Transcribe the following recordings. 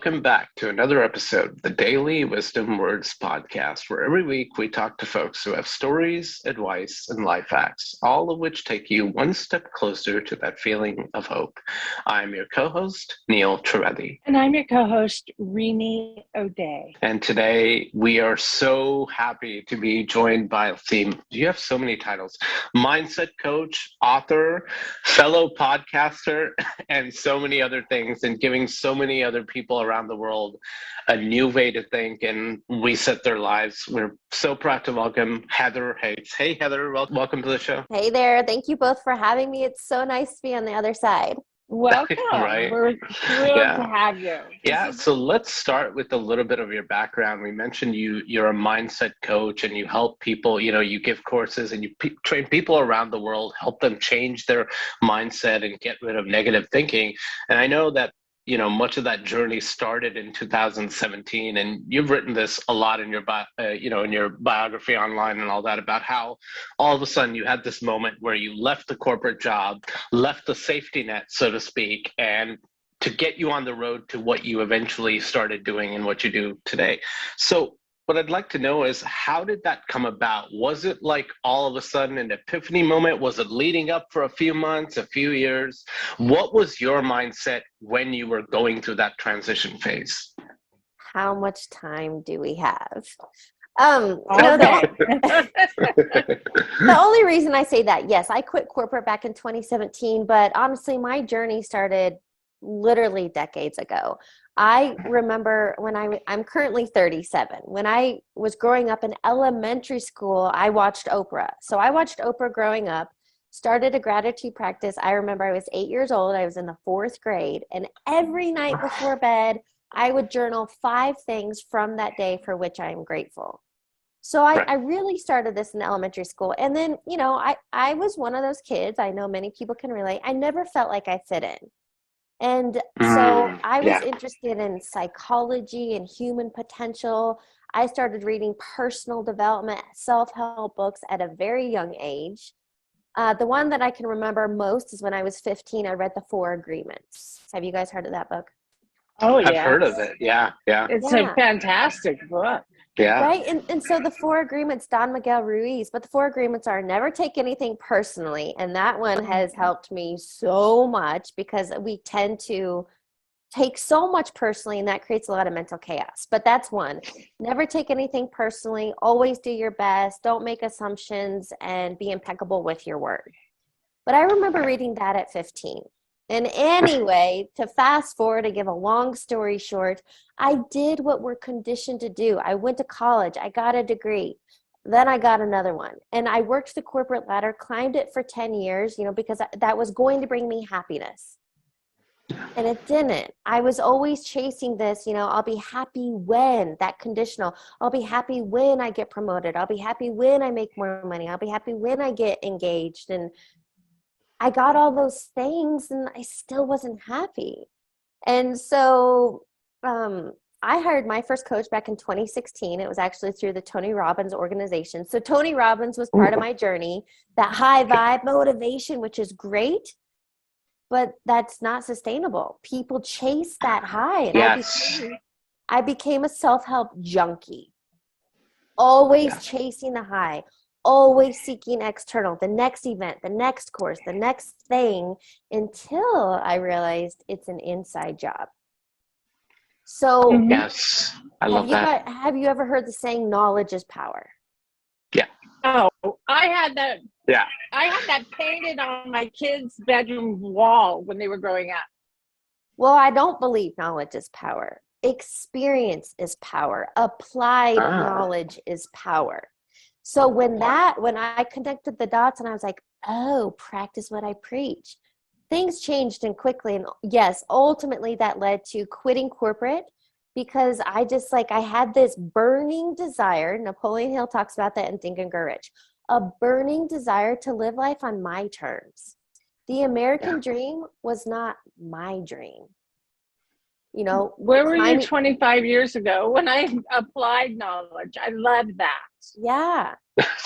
welcome back to another episode of the Daily Wisdom Words podcast, where every week we talk to folks who have stories, advice, and life hacks, all of which take you one step closer to that feeling of hope. I'm your co-host, Neil Trivedi. And I'm your co-host, Rini O'Day. And today we are so happy to be joined by a theme. You have so many titles: mindset coach, author, fellow podcaster, and so many other things, and giving so many other people around the world a new way to think and reset their lives. We're so proud to welcome Heather Hakes. Hey, Heather, welcome to the show. Hey there. Thank you both for having me. It's so nice to be on the other side. Welcome. Right. We're thrilled to have you. Yeah, so let's start with a little bit of your background. We mentioned you're a mindset coach and you help people, you give courses and you train people around the world, help them change their mindset and get rid of negative thinking. And I know that much of that journey started in 2017, and you've written this a lot in your in your biography online and all that, about how all of a sudden you had this moment where you left the corporate job, left the safety net, so to speak, and to get you on the road to what you eventually started doing and what you do today. So what I'd like to know is, how did that come about? Was it like all of a sudden an epiphany moment? Was it leading up for a few months, a few years? What was your mindset when you were going through that transition phase? How much time do we have? The only reason I say that, yes, I quit corporate back in 2017, but honestly, my journey started literally decades ago. I remember when I'm currently 37. When I was growing up in elementary school, I watched Oprah. So I watched Oprah growing up, started a gratitude practice. I remember I was 8 years old. I was in the 4th grade. And every night before bed, I would journal 5 things from that day for which I am grateful. So I really started this in elementary school. And then, I was one of those kids. I know many people can relate. I never felt like I fit in. And so I was interested in psychology and human potential. I started reading personal development, self-help books at a very young age. The one that I can remember most is when I was 15, I read The 4 Agreements. Have you guys heard of that book? Oh, yeah. I've heard of it. Yeah. It's a fantastic book. Yeah. Right. And so the 4 Agreements, Don Miguel Ruiz, but the 4 Agreements are never take anything personally. And that one has helped me so much, because we tend to take so much personally, and that creates a lot of mental chaos. But that's one. Never take anything personally. Always do your best. Don't make assumptions, and be impeccable with your word. But I remember reading that at 15. And anyway, to fast forward and give a long story short, I did what we're conditioned to do. I went to college. I got a degree. Then I got another one. And I worked the corporate ladder, climbed it for 10 years, because that was going to bring me happiness. And it didn't. I was always chasing this, I'll be happy when, that conditional. I'll be happy when I get promoted. I'll be happy when I make more money. I'll be happy when I get engaged. And I got all those things, and I still wasn't happy. And so I hired my first coach back in 2016. It was actually through the Tony Robbins organization. So Tony Robbins was part of my journey, that high vibe motivation, which is great, but that's not sustainable. People chase that high. And Yes. I became a self-help junkie, always chasing the high, always seeking external, the next event, the next course, the next thing, until I realized it's an inside job. So Yes, I love that. Have you ever heard the saying, knowledge is power? Yeah. Oh, I had that. Yeah. I had that painted on my kids' bedroom wall when they were growing up. Well, I don't believe knowledge is power. Experience is power. Applied knowledge is power. So when I connected the dots and I was like, oh, practice what I preach, things changed and quickly. And yes, ultimately that led to quitting corporate, because I had this burning desire. Napoleon Hill talks about that in Think and Grow Rich, a burning desire to live life on my terms. The American dream was not my dream. Where were you 25 years ago when I applied knowledge? I loved that. Yeah.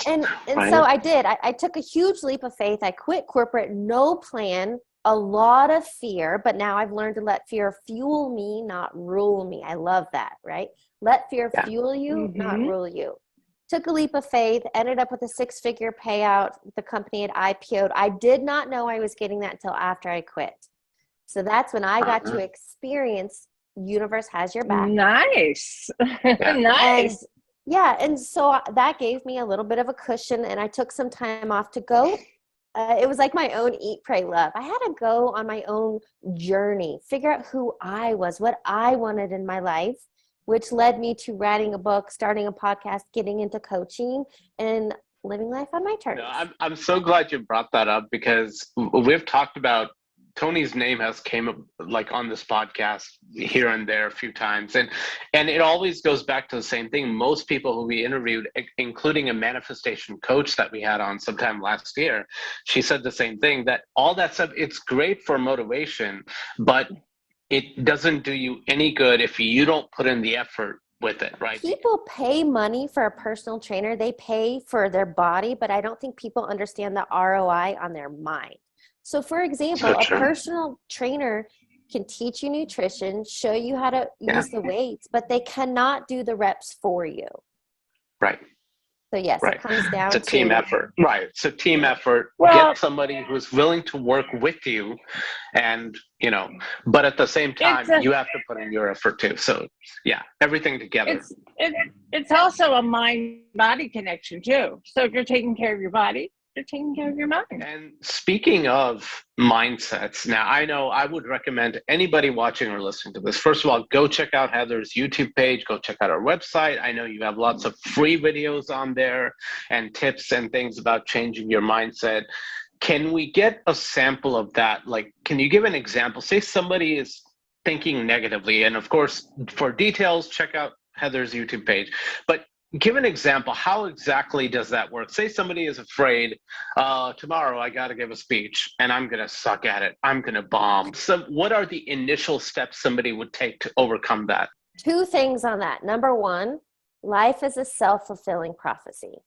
And so I did. I took a huge leap of faith. I quit corporate, no plan, a lot of fear, but now I've learned to let fear fuel me, not rule me. I love that, right? Let fear fuel you, not rule you. Took a leap of faith, ended up with a 6-figure payout. The company had IPO'd. I did not know I was getting that until after I quit. So that's when I got to experience universe has your back. Nice. Nice. And so that gave me a little bit of a cushion, and I took some time off to go. It was like my own eat, pray, love. I had to go on my own journey, figure out who I was, what I wanted in my life, which led me to writing a book, starting a podcast, getting into coaching, and living life on my terms. No, I'm so glad you brought that up, because we've talked about Tony's name has came up like on this podcast here and there a few times. And it always goes back to the same thing. Most people who we interviewed, including a manifestation coach that we had on sometime last year, she said the same thing, that all that stuff, it's great for motivation, but it doesn't do you any good if you don't put in the effort with it, right? People pay money for a personal trainer. They pay for their body, but I don't think people understand the ROI on their mind. So for example, a personal trainer can teach you nutrition, show you how to use the weights, but they cannot do the reps for you. Right. So yes, it comes down to it's a team effort. Right. It's a team effort. Well, get somebody who's willing to work with you, and, but at the same time, you have to put in your effort too. So yeah, everything together. It's also a mind-body connection too. So if you're taking care of your body, you're taking care of your mind. And speaking of mindsets, now I know I would recommend anybody watching or listening to this, first of all, go check out Heather's YouTube page, go check out our website. I know you have lots of free videos on there and tips and things about changing your mindset. Can we get a sample of that? Like, can you give an example? Say somebody is thinking negatively, and of course, for details, check out Heather's YouTube page. But give an example. How exactly does that work? Say somebody is afraid, tomorrow I got to give a speech and I'm going to suck at it. I'm going to bomb. So what are the initial steps somebody would take to overcome that? 2 things on that. Number 1, life is a self-fulfilling prophecy.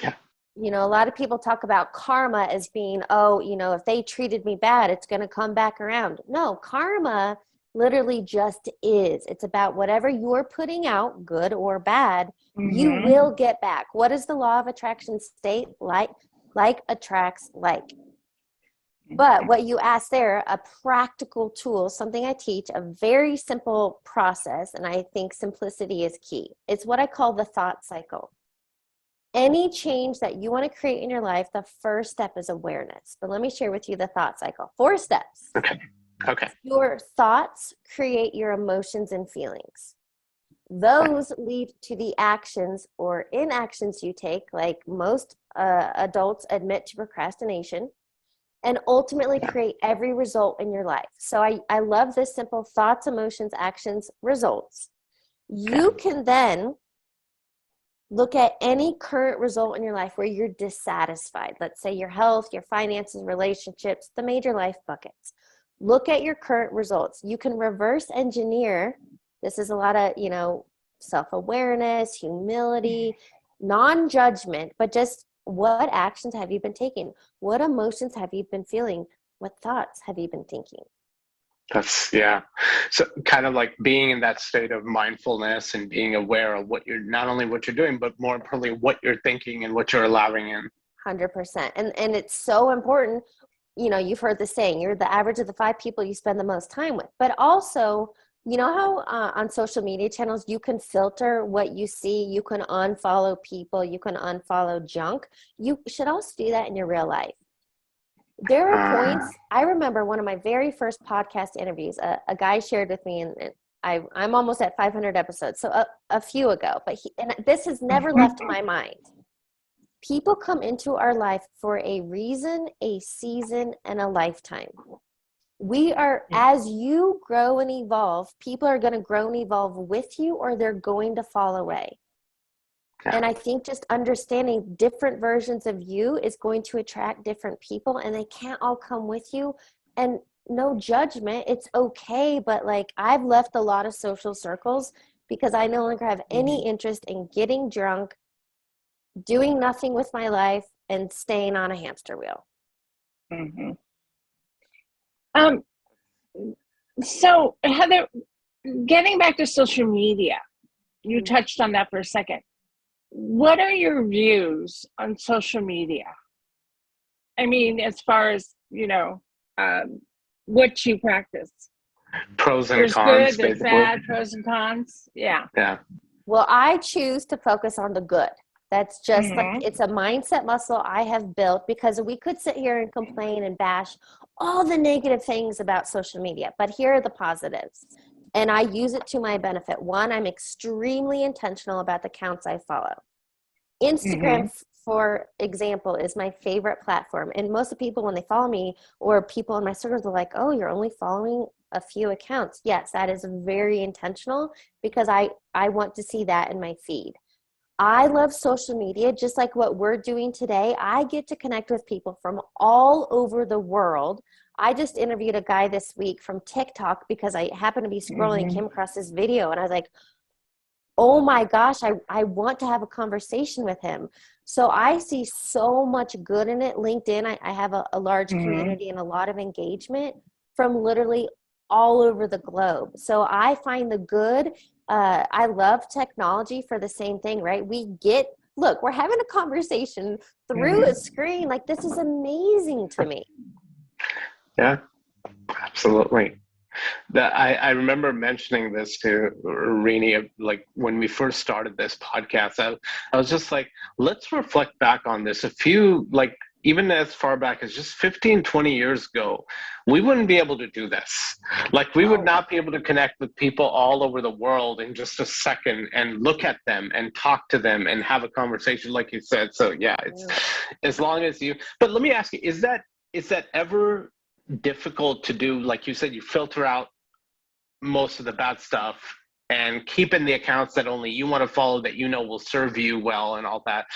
Yeah. A lot of people talk about karma as being, if they treated me bad, it's going to come back around. No, karma literally just is. It's about whatever you're putting out, good or bad, you will get back. What does the law of attraction state? Like attracts like. But what you asked there, a practical tool, something I teach, a very simple process, and I think simplicity is key. It's what I call the thought cycle. Any change that you want to create in your life, the first step is awareness. But let me share with you the thought cycle. 4 steps. Okay. Your thoughts create your emotions and feelings. Those lead to the actions or inactions you take, like most adults admit to procrastination, and ultimately create every result in your life. So I love this simple: thoughts, emotions, actions, results. You can then look at any current result in your life where you're dissatisfied. Let's say your health, your finances, relationships, the major life buckets. Look at your current results. You can reverse engineer. This is a lot of, self-awareness, humility, non-judgment, but just what actions have you been taking? What emotions have you been feeling? What thoughts have you been thinking? So kind of like being in that state of mindfulness and being aware of not only what you're doing, but more importantly, what you're thinking and what you're allowing in. 100%. And it's so important. You've heard the saying, you're the average of the 5 people you spend the most time with. But also, how on social media channels, you can filter what you see. You can unfollow people. You can unfollow junk. You should also do that in your real life. There are points. I remember one of my very first podcast interviews, a guy shared with me, and I'm almost at 500 episodes, so a few ago. But this has never left my mind. People come into our life for a reason, a season, and a lifetime. We are, as you grow and evolve, people are going to grow and evolve with you, or they're going to fall away. And I think just understanding different versions of you is going to attract different people, and they can't all come with you. And no judgment, it's okay. But I've left a lot of social circles because I no longer have any interest in getting drunk, doing nothing with my life, and staying on a hamster wheel. Um, so Heather, getting back to social media, you touched on that for a second. What are your views on social media? I mean, as far as, what you practice. Pros and There's cons, good, there's basically. bad, pros and cons. Yeah. Yeah. Well, I choose to focus on the good. That's just like, it's a mindset muscle I have built, because we could sit here and complain and bash all the negative things about social media, but here are the positives. And I use it to my benefit. One, I'm extremely intentional about the accounts I follow. Instagram, for example, is my favorite platform. And most of the people, when they follow me, or people in my circles, are like, oh, you're only following a few accounts. Yes, that is very intentional, because I want to see that in my feed. I love social media, just like what we're doing today. I get to connect with people from all over the world. I just interviewed a guy this week from TikTok because I happened to be scrolling and came across this video, and I was like, oh my gosh, I want to have a conversation with him. So I see so much good in it. LinkedIn, I have a large community and a lot of engagement from literally all over the globe. So I find the good. I love technology for the same thing, right? Look, we're having a conversation through a screen. Like, this is amazing to me. Yeah, absolutely. I remember mentioning this to Rini, like when we first started this podcast. I was just like, let's reflect back on this. Even as far back as just 15, 20 years ago, we wouldn't be able to do this. Like, we would not be able to connect with people all over the world in just a second and look at them and talk to them and have a conversation, like you said. So yeah, it's as long as but let me ask you, is that ever difficult to do? Like you said, you filter out most of the bad stuff and keep in the accounts that only you want to follow, that will serve you well and all that.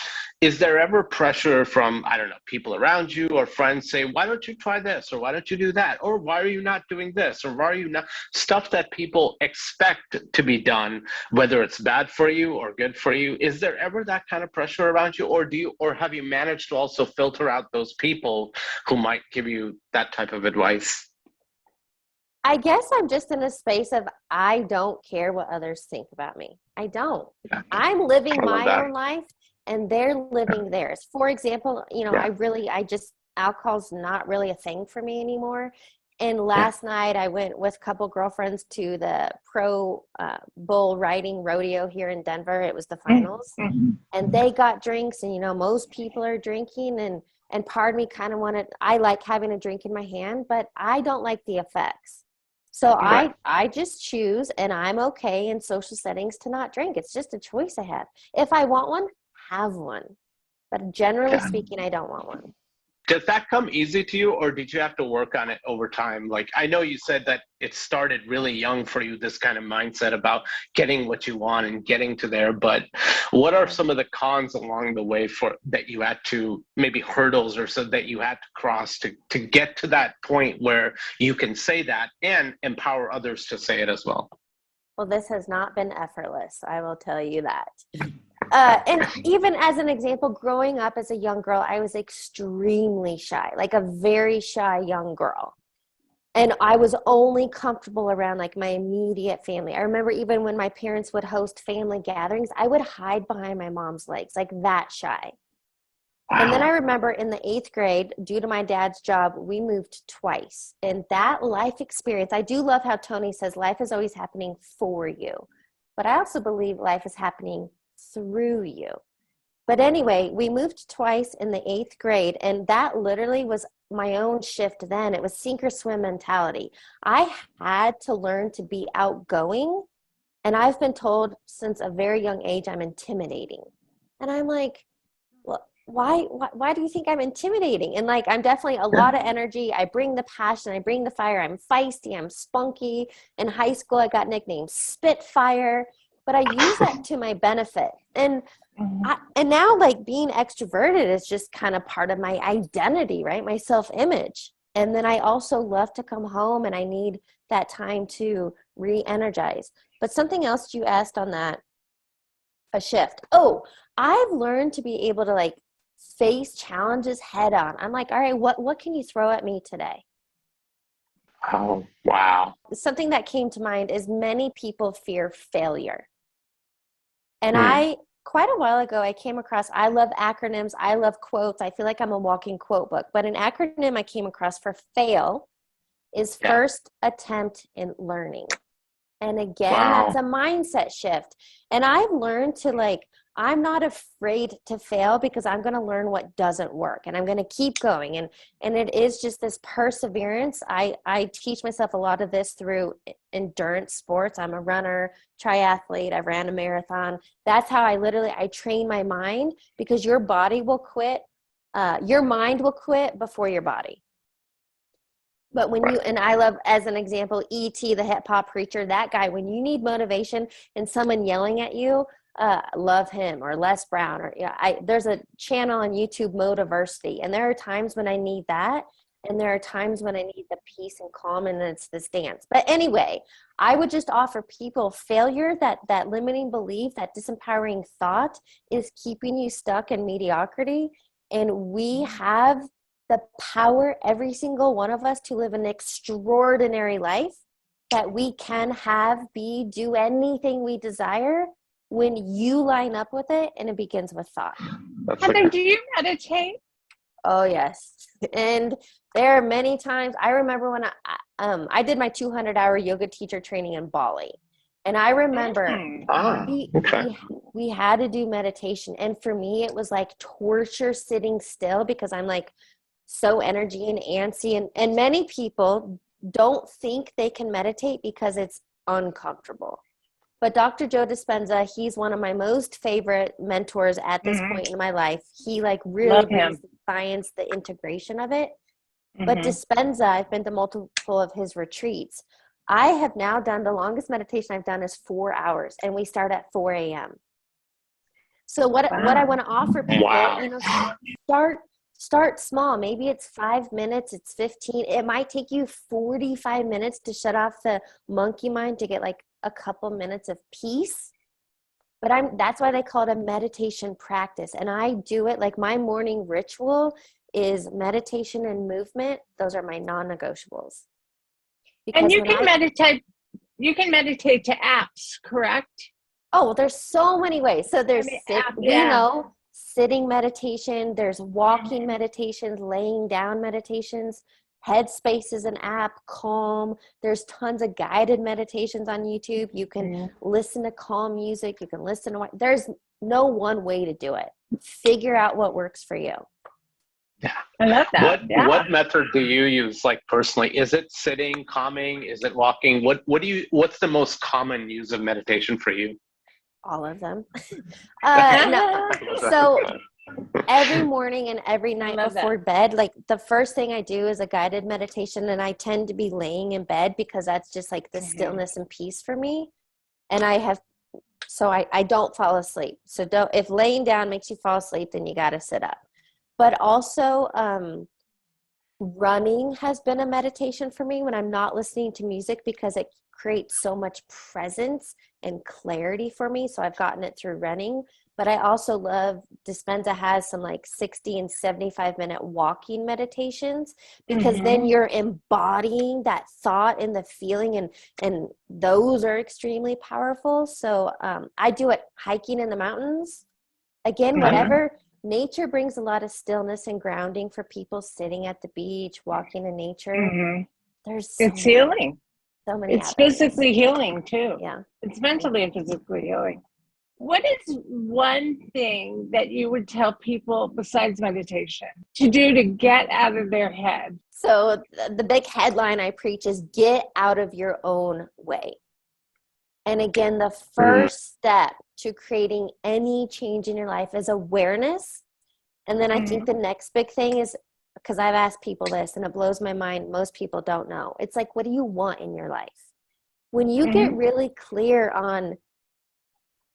Is there ever pressure from, I don't know, people around you or friends say, why don't you try this, or why don't you do that, or why are you not doing this, or why are you not, stuff that people expect to be done, whether it's bad for you or good for you? Is there ever that kind of pressure around you, or have you managed to also filter out those people who might give you that type of advice? I guess I'm just in a space of, I don't care what others think about me. I don't. Yeah. I'm living my own life, and they're living theirs. For example, alcohol's not really a thing for me anymore. And last night I went with a couple girlfriends to the pro bull riding rodeo here in Denver. It was the finals, and they got drinks, and most people are drinking, and part of me kind of I like having a drink in my hand, but I don't like the effects. So I just choose, and I'm okay in social settings to not drink. It's just a choice I have. If I want one, have one. But generally speaking, I don't want one. Does that come easy to you, or did you have to work on it over time? Like, I know you said that it started really young for you, this kind of mindset about getting what you want and getting to there, but what are some of the cons along the way that you had to, maybe hurdles or so that you had to cross to get to that point where you can say that and empower others to say it as well? Well, this has not been effortless, I will tell you that. And even as an example, growing up as a young girl, I was extremely shy, like a very shy young girl. And I was only comfortable around like my immediate family. I remember even when my parents would host family gatherings, I would hide behind my mom's legs, like that shy. Wow. And then I remember in the 8th grade, due to my dad's job, we moved twice. And that life experience, I do love how Tony says life is always happening for you. But I also believe life is happening through you. But anyway, we moved twice in the 8th grade, and that literally was my own shift then. It was sink or swim mentality. I had to learn to be outgoing, and I've been told since a very young age I'm intimidating. And I'm like, well, why do you think I'm intimidating? And like, I'm definitely a lot of energy. I bring the passion, I bring the fire. I'm feisty, I'm spunky. In high school, I got nicknamed Spitfire. But I use that to my benefit. And now, like, being extroverted is just kind of part of my identity, right? My self-image. And then I also love to come home, and I need that time to re-energize. But something else you asked on that, a shift. Oh, I've learned to be able to, like, face challenges head on. I'm like, all right, what can you throw at me today? Oh, wow. Something that came to mind is many people fear failure. And Hmm. quite a while ago, I came across, I love acronyms, I love quotes. I feel like I'm a walking quote book, but an acronym I came across for fail is Yeah. first attempt in learning. And again, that's Wow. a mindset shift. And I've learned to like, I'm not afraid to fail because I'm going to learn what doesn't work and I'm going to keep going. And it is just this perseverance. I teach myself a lot of this through endurance sports. I'm a runner, triathlete. I've ran a marathon. That's how I train my mind, because your body will quit. Your mind will quit before your body. But when you, and I love, as an example, E.T., the hip hop preacher, that guy, when you need motivation and someone yelling at you, love him, or Les Brown, or there's a channel on YouTube, Motiversity. And there are times when I need that. And there are times when I need the peace and calm, and it's this dance. But anyway, I would just offer people failure, that limiting belief, that disempowering thought is keeping you stuck in mediocrity. And we have the power, every single one of us, to live an extraordinary life, that we can do anything we desire when you line up with it, and it begins with thought. Heather, do you meditate? Oh, yes. And there are many times, I remember when I did my 200-hour yoga teacher training in Bali. And I remember we had to do meditation. And for me, it was like torture sitting still, because I'm like so energy and antsy. And many people don't think they can meditate because it's uncomfortable. But Dr. Joe Dispenza, he's one of my most favorite mentors at this point in my life. He like really brings the science, the integration of it. But Dispenza, I've been to multiple of his retreats. I have now done, the longest meditation I've done is 4 hours, and we start at 4 a.m. So what I want to offer people, start small. Maybe it's 5 minutes, it's 15. It might take you 45 minutes to shut off the monkey mind, to get like a couple minutes of peace. But that's why they call it a meditation practice. And I do it, like my morning ritual is meditation and movement. Those are my non-negotiables. And you can meditate to apps, correct? Oh, well, there's so many ways. So there's sitting meditation, there's walking meditations, laying down meditations. Headspace is an app, Calm. There's tons of guided meditations on YouTube. You can listen to calm music. You can listen to there's no one way to do it. Figure out what works for you. Yeah. I love that. What method do you use, like personally? Is it sitting, calming? Is it walking? What's the most common use of meditation for you? All of them. No. So every morning and every night before bed, like the first thing I do is a guided meditation, and I tend to be laying in bed because that's just like the stillness and peace for me. And I don't fall asleep. So if laying down makes you fall asleep, then you got to sit up. But also, running has been a meditation for me when I'm not listening to music, because it creates so much presence and clarity for me. So I've gotten it through running. But I also love, Dispenza has some like 60 and 75-minute walking meditations, because then you're embodying that thought and the feeling, and those are extremely powerful. So I do it hiking in the mountains. Again, whatever. Nature brings a lot of stillness and grounding for people, sitting at the beach, walking in nature. It's healing. So many. It's physically healing too. Yeah. It's mentally and physically healing. What is one thing that you would tell people besides meditation to do to get out of their head? So the big headline I preach is get out of your own way. And again, the first step to creating any change in your life is awareness. And then I think the next big thing is, because I've asked people this and it blows my mind, most people don't know. It's like, what do you want in your life? When you get really clear on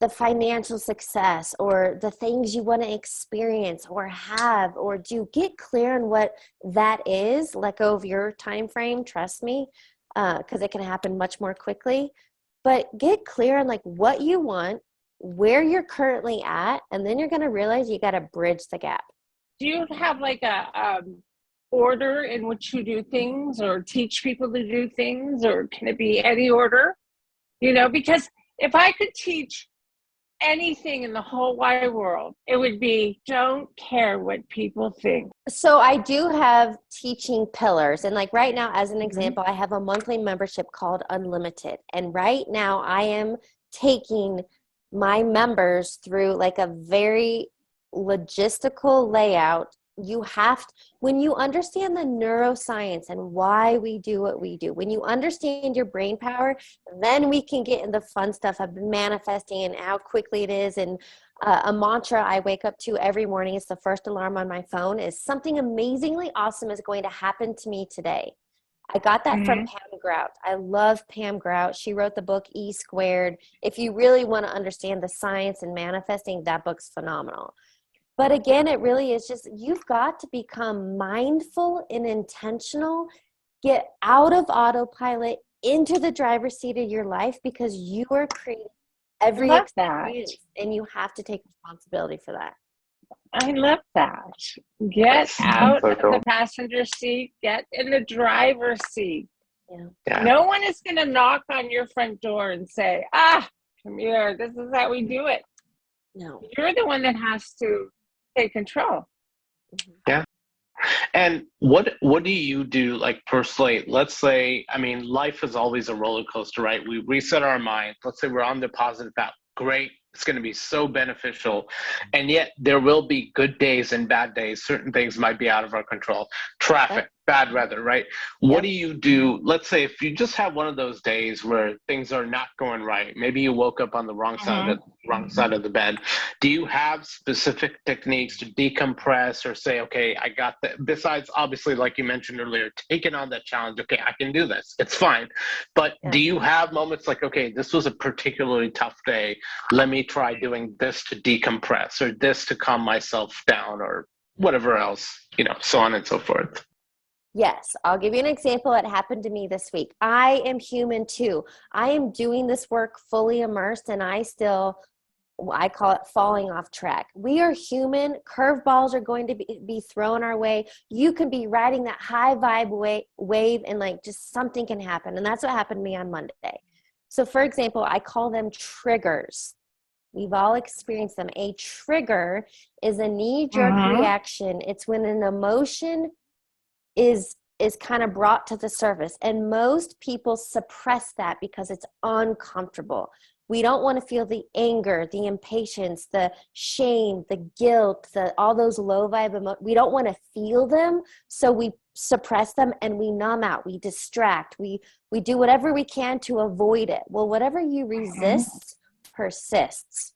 the financial success or the things you want to experience or have or do, get clear on what that is. Let go of your time frame, trust me, because it can happen much more quickly. But get clear on like what you want, where you're currently at, and then you're going to realize you got to bridge the gap. Do you have like a order in which you do things or teach people to do things, or can it be any order? Because if I could teach anything in the whole wide world, it would be don't care what people think. So I do have teaching pillars. And like right now, as an example, I have a monthly membership called Unlimited. And right now I am taking my members through like a very logistical layout. When you understand the neuroscience and why we do what we do, when you understand your brain power, then we can get in the fun stuff of manifesting and how quickly it is. And a mantra I wake up to every morning, it's the first alarm on my phone, is something amazingly awesome is going to happen to me today. I got that from Pam Grout. I love Pam Grout. She wrote the book E Squared. If you really want to understand the science and manifesting, that book's phenomenal. But again, it really is just, you've got to become mindful and intentional, get out of autopilot, into the driver's seat of your life, because you are creating every experience and you have to take responsibility for that. I love that. Get out of the passenger seat, get in the driver's seat. Yeah. No one is going to knock on your front door and say, come here, this is how we do it. No. You're the one that has to take control. Yeah. And what do you do, like personally? Let's say, life is always a roller coaster, right? We reset our mind. Let's say we're on the positive path. Great. It's going to be so beneficial. And yet there will be good days and bad days. Certain things might be out of our control. Traffic, bad weather, right? What do you do? Let's say if you just have one of those days where things are not going right. Maybe you woke up on the wrong side of the bed. Do you have specific techniques to decompress or say, okay, I got that? Besides, obviously, like you mentioned earlier, taking on that challenge. Okay, I can do this. It's fine. But do you have moments like, okay, this was a particularly tough day. Let me try doing this to decompress, or this to calm myself down, or whatever else, so on and so forth. Yes, I'll give you an example. It happened to me this week. I am human too. I am doing this work fully immersed, and I call it falling off track. We are human. Curveballs are going to be thrown our way. You can be riding that high vibe wave and like just something can happen. And that's what happened to me on Monday. So for example, I call them triggers. We've all experienced them. A trigger is a knee-jerk reaction. It's when an emotion is kind of brought to the surface. And most people suppress that because it's uncomfortable. We don't want to feel the anger, the impatience, the shame, the guilt, all those low vibe emotions. We don't want to feel them, so we suppress them and we numb out, we distract, we do whatever we can to avoid it. Well, whatever you resist persists.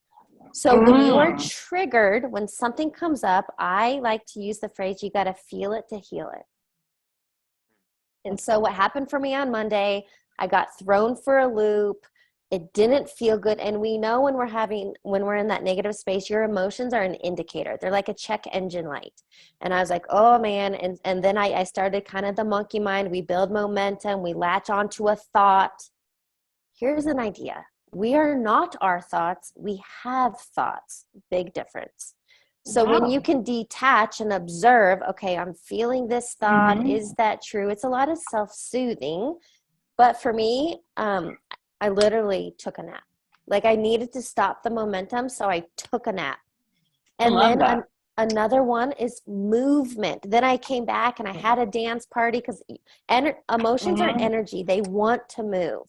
So when you are triggered, when something comes up, I like to use the phrase, you got to feel it to heal it. And so what happened for me on Monday, I got thrown for a loop. It didn't feel good. And we know when we're in that negative space, your emotions are an indicator. They're like a check engine light. And I was like, oh man. And then I started kind of the monkey mind. We build momentum. We latch onto a thought. Here's an idea. We are not our thoughts. We have thoughts. Big difference. So when you can detach and observe, okay, I'm feeling this thought. Is that true? It's a lot of self-soothing. But for me, I literally took a nap. Like I needed to stop the momentum, so I took a nap. And then another one is movement. Then I came back and I had a dance party because emotions are energy. They want to move.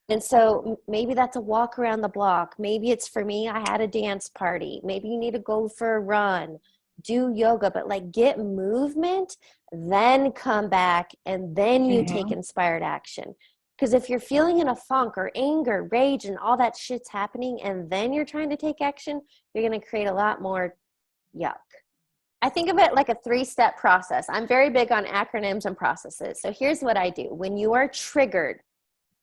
And so maybe that's a walk around the block. Maybe it's for me, I had a dance party. Maybe you need to go for a run, do yoga, but like get movement, then come back and then you take inspired action. Because if you're feeling in a funk or anger, rage, and all that shit's happening, and then you're trying to take action, you're going to create a lot more yuck. I think of it like a 3-step process. I'm very big on acronyms and processes. So here's what I do. When you are triggered,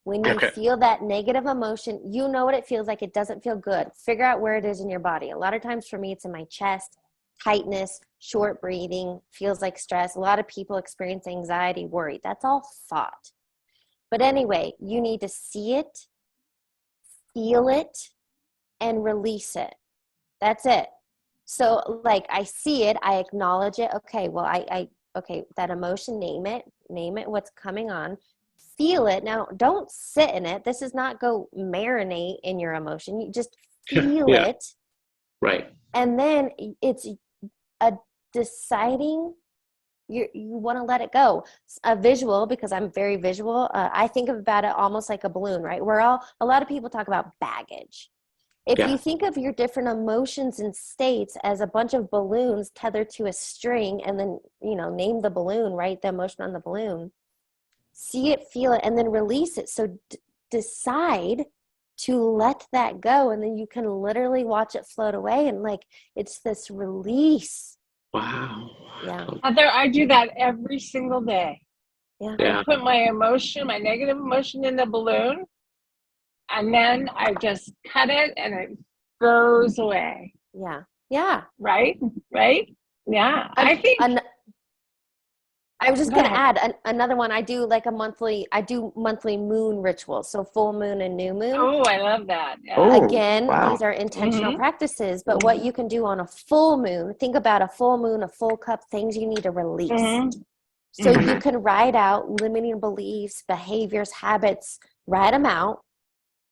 when you feel that negative emotion, you know what it feels like. It doesn't feel good. Figure out where it is in your body. A lot of times for me, it's in my chest, tightness, short breathing, feels like stress. A lot of people experience anxiety, worry. That's all thought. But anyway, you need to see it, feel it, and release it. That's it. So like I see it, I acknowledge it. Okay, well, I okay, that emotion, name it what's coming on, feel it. Now, don't sit in it. This is not go marinate in your emotion. You just feel Yeah. it. Right. And then it's a deciding you want to let it go. A visual, because I'm very visual. I think about it almost like a balloon, right? A lot of people talk about baggage. If you think of your different emotions and states as a bunch of balloons tethered to a string, and then, name the balloon, right? The emotion on the balloon, see it, feel it, and then release it. So decide to let that go. And then you can literally watch it float away. And it's this release. Wow. Yeah. Heather, I do that every single day. Yeah. I put my negative emotion in the balloon, and then I just cut it and it goes away. Yeah. Yeah. Right? Yeah. I think I was just going to add another one. I do monthly moon rituals. So full moon and new moon. Oh, I love that. Yeah. Oh, Again, wow. These are intentional practices, but what you can do on a full moon, think about a full moon, a full cup, things you need to release. So you can write out limiting beliefs, behaviors, habits, write them out.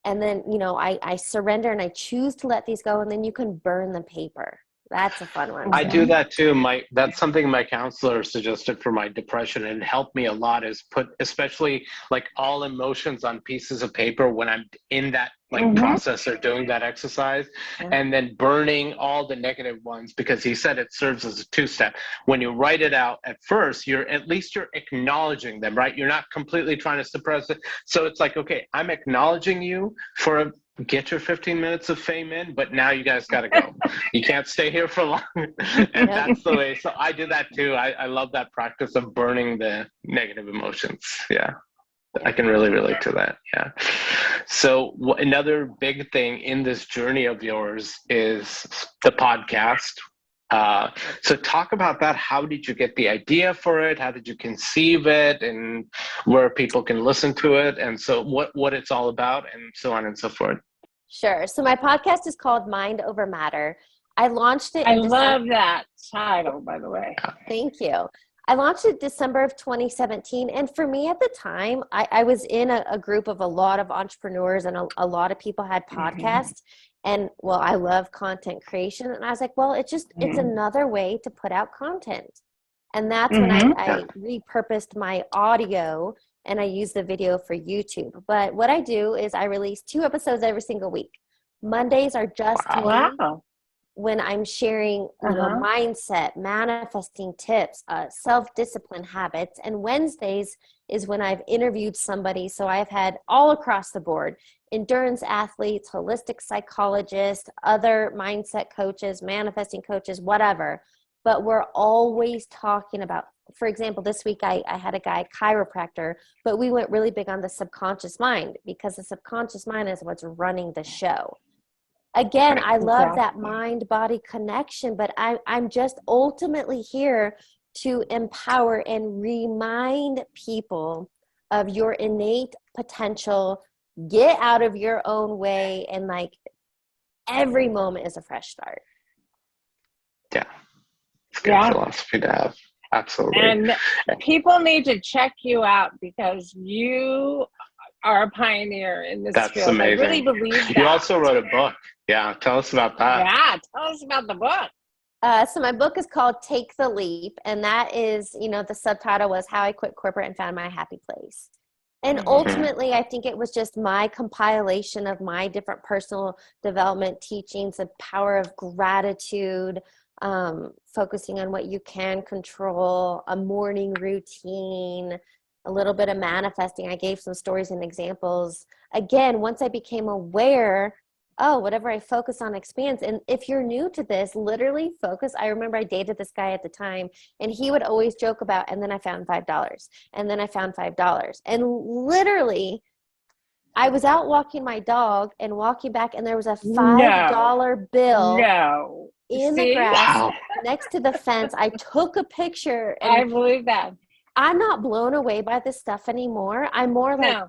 And then, I surrender and I choose to let these go. And then you can burn the paper. That's a fun one. I do that too. That's something my counselor suggested for my depression, and helped me a lot, is put especially all emotions on pieces of paper when I'm in that process or doing that exercise, and then burning all the negative ones, because he said it serves as a 2-step. When you write it out at first, you're acknowledging them, right? You're not completely trying to suppress it. So it's okay, I'm acknowledging you for get your 15 minutes of fame in, but now you guys got to go. You can't stay here for long. And that's the way. So I do that too. I love that practice of burning the negative emotions. Yeah. I can really relate to that. Yeah. So another big thing in this journey of yours is the podcast. So talk about that. How did you get the idea for it? How did you conceive it, and where people can listen to it? And so what it's all about, and so on and so forth. Sure. So my podcast is called Mind Over Matter. I launched it. I love that title, by the way. Thank you. I launched it December of 2017. And for me at the time, I was in a group of a lot of entrepreneurs, and a lot of people had podcasts. And I love content creation. And I was like, it's another way to put out content. And that's when I repurposed my audio, and I use the video for YouTube. But what I do is I release 2 episodes every single week. Mondays are just me, when I'm sharing mindset, manifesting tips, self-discipline habits. And Wednesdays is when I've interviewed somebody. So I've had all across the board, endurance athletes, holistic psychologists, other mindset coaches, manifesting coaches, whatever. But we're always talking about, for example, this week I had a guy, chiropractor, but we went really big on the subconscious mind, because the subconscious mind is what's running the show. Again, I love that mind-body connection, but I'm just ultimately here to empower and remind people of your innate potential. Get out of your own way, and every moment is a fresh start. Yeah. It's good philosophy to have. Absolutely. And people need to check you out, because you are a pioneer in this field. That's amazing. I really believe that. You also wrote a book. Yeah. Tell us about that. Yeah. Tell us about the book. So my book is called Take the Leap. And that is, the subtitle was How I Quit Corporate and Found My Happy Place. And ultimately, I think it was just my compilation of my different personal development teachings, the power of gratitude, focusing on what you can control, a morning routine, a little bit of manifesting. I gave some stories and examples. Again, once I became aware, whatever I focus on expands. And if you're new to this, literally focus. I remember I dated this guy at the time, and he would always joke about, and then I found $5, and then I found $5. And literally, I was out walking my dog and walking back, and there was a $5 bill in the grass next to the fence. I took a picture. And I believe that. I'm not blown away by this stuff anymore. I'm more like,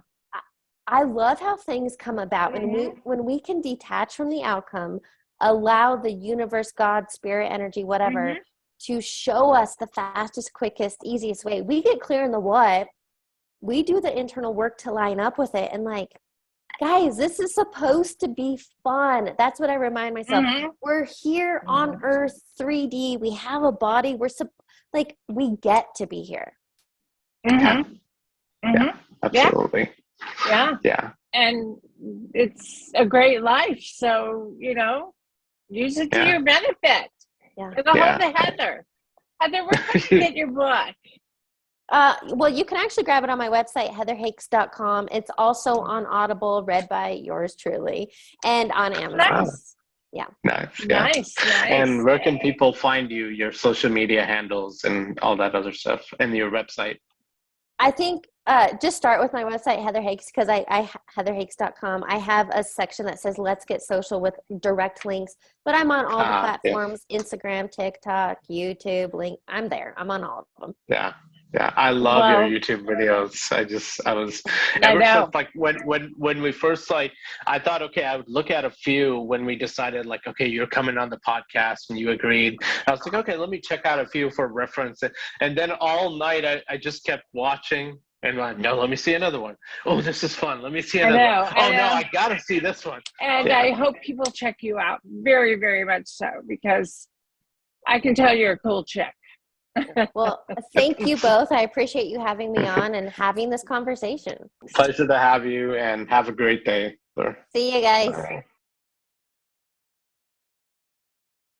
I love how things come about. And when we can detach from the outcome, allow the universe, God, spirit, energy, whatever, to show us the fastest, quickest, easiest way. We get clear in the what, we do the internal work to line up with it. And like, guys, this is supposed to be fun. That's what I remind myself. We're here on Earth, 3D. We have a body. We get to be here. Yeah, absolutely. Yeah. And it's a great life. So, use it to your benefit. Yeah. Get a hold of Heather. Heather, where can you get your book? Well, you can actually grab it on my website, heatherhakes.com. It's also on Audible, read by yours truly, and on Amazon. Nice. Yeah. Nice. And where can people find you, your social media handles and all that other stuff, and your website? I think just start with my website, Heather Hakes, because I heatherhakes.com. I have a section that says Let's Get Social with direct links, but I'm on all the platforms, Instagram, TikTok, YouTube, link. I'm there. I'm on all of them. Yeah. I love your YouTube videos. I was ever since like when we first I thought, okay, I would look at a few when we decided like, okay, you're coming on the podcast and you agreed. I was like, okay, let me check out a few for reference. And then all night I just kept watching and went, no, let me see another one. Oh, this is fun. Let me see another one. Oh no, I gotta see this one. And I hope people check you out very, very much so, because I can tell you're a cool chick. Well, thank you both. I appreciate you having me on and having this conversation. Pleasure to have you, and have a great day. See you guys. All right.